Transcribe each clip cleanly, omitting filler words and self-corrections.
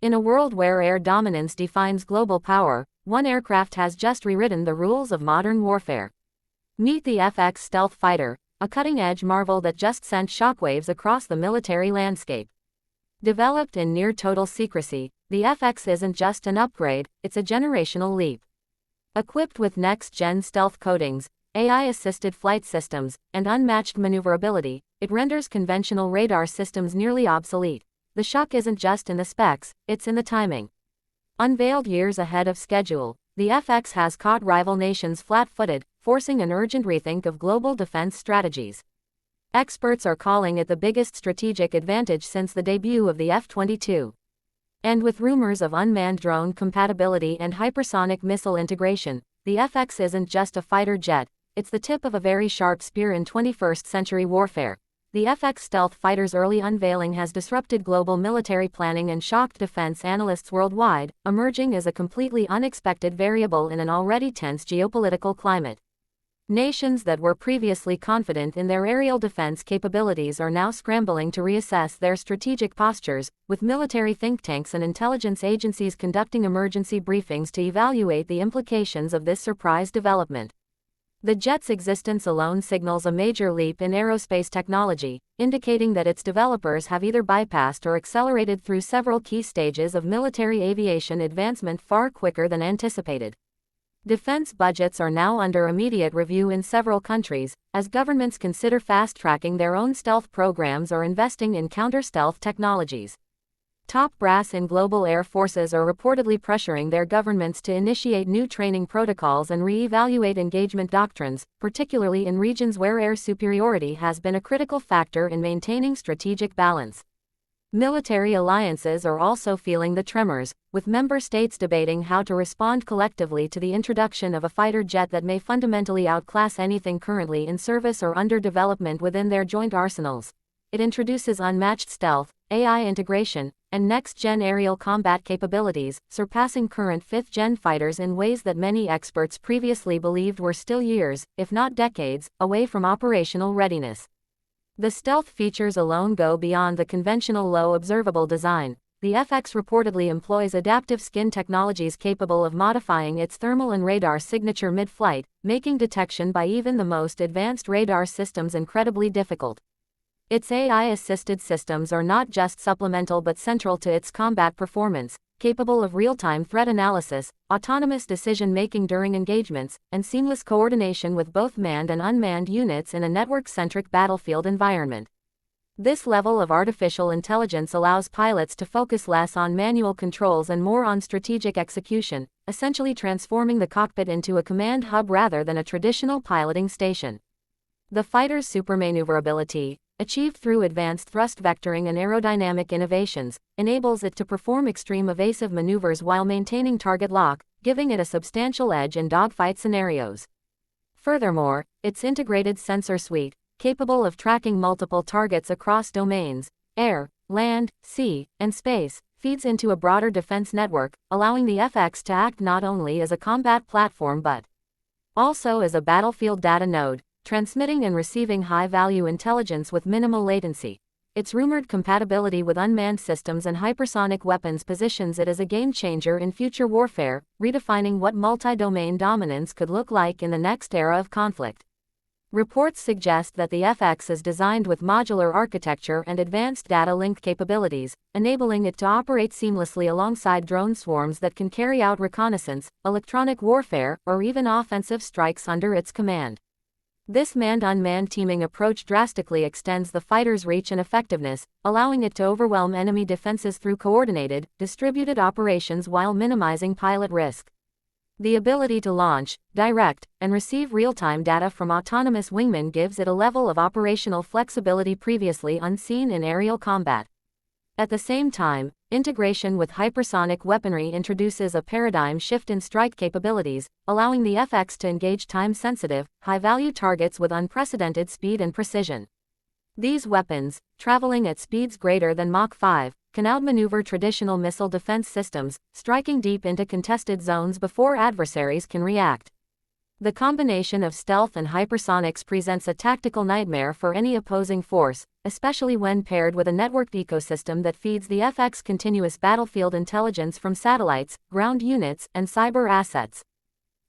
In a world where air dominance defines global power, one aircraft has just rewritten the rules of modern warfare. Meet the FX stealth fighter, a cutting-edge marvel that just sent shockwaves across the military landscape. Developed in near-total secrecy, the FX isn't just an upgrade, it's a generational leap. Equipped with next-gen stealth coatings, AI-assisted flight systems, and unmatched maneuverability, it renders conventional radar systems nearly obsolete. The shock isn't just in the specs, it's in the timing. Unveiled years ahead of schedule, the FX has caught rival nations flat-footed, forcing an urgent rethink of global defense strategies. Experts are calling it the biggest strategic advantage since the debut of the F-22. And with rumors of unmanned drone compatibility and hypersonic missile integration, the FX isn't just a fighter jet, it's the tip of a very sharp spear in 21st century warfare. The FX stealth fighter's early unveiling has disrupted global military planning and shocked defense analysts worldwide, emerging as a completely unexpected variable in an already tense geopolitical climate. Nations that were previously confident in their aerial defense capabilities are now scrambling to reassess their strategic postures, with military think tanks and intelligence agencies conducting emergency briefings to evaluate the implications of this surprise development. The jet's existence alone signals a major leap in aerospace technology, indicating that its developers have either bypassed or accelerated through several key stages of military aviation advancement far quicker than anticipated. Defense budgets are now under immediate review in several countries, as governments consider fast-tracking their own stealth programs or investing in counter-stealth technologies. Top brass in global air forces are reportedly pressuring their governments to initiate new training protocols and re-evaluate engagement doctrines, particularly in regions where air superiority has been a critical factor in maintaining strategic balance. Military alliances are also feeling the tremors, with member states debating how to respond collectively to the introduction of a fighter jet that may fundamentally outclass anything currently in service or under development within their joint arsenals. It introduces unmatched stealth, AI integration, and next-gen aerial combat capabilities, surpassing current 5th-gen fighters in ways that many experts previously believed were still years, if not decades, away from operational readiness. The stealth features alone go beyond the conventional low observable design. The FX reportedly employs adaptive skin technologies capable of modifying its thermal and radar signature mid-flight, making detection by even the most advanced radar systems incredibly difficult. Its AI-assisted systems are not just supplemental but central to its combat performance, capable of real-time threat analysis, autonomous decision-making during engagements, and seamless coordination with both manned and unmanned units in a network-centric battlefield environment. This level of artificial intelligence allows pilots to focus less on manual controls and more on strategic execution, essentially transforming the cockpit into a command hub rather than a traditional piloting station. The fighter's supermaneuverability, achieved through advanced thrust vectoring and aerodynamic innovations, enables it to perform extreme evasive maneuvers while maintaining target lock, giving it a substantial edge in dogfight scenarios. Furthermore, its integrated sensor suite, capable of tracking multiple targets across domains, air, land, sea, and space, feeds into a broader defense network, allowing the FX to act not only as a combat platform but also as a battlefield data node, transmitting and receiving high-value intelligence with minimal latency. Its rumored compatibility with unmanned systems and hypersonic weapons positions it as a game-changer in future warfare, redefining what multi-domain dominance could look like in the next era of conflict. Reports suggest that the FX is designed with modular architecture and advanced data link capabilities, enabling it to operate seamlessly alongside drone swarms that can carry out reconnaissance, electronic warfare, or even offensive strikes under its command. This manned-unmanned teaming approach drastically extends the fighter's reach and effectiveness, allowing it to overwhelm enemy defenses through coordinated, distributed operations while minimizing pilot risk. The ability to launch, direct, and receive real-time data from autonomous wingmen gives it a level of operational flexibility previously unseen in aerial combat. At the same time, integration with hypersonic weaponry introduces a paradigm shift in strike capabilities, allowing the FX to engage time-sensitive, high-value targets with unprecedented speed and precision. These weapons, traveling at speeds greater than Mach 5, can outmaneuver traditional missile defense systems, striking deep into contested zones before adversaries can react. The combination of stealth and hypersonics presents a tactical nightmare for any opposing force, especially when paired with a networked ecosystem that feeds the FX continuous battlefield intelligence from satellites, ground units, and cyber assets.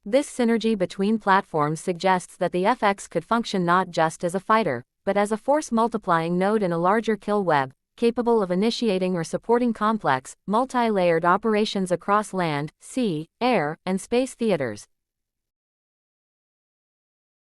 This synergy between platforms suggests that the FX could function not just as a fighter, but as a force-multiplying node in a larger kill web, capable of initiating or supporting complex, multi-layered operations across land, sea, air, and space theaters.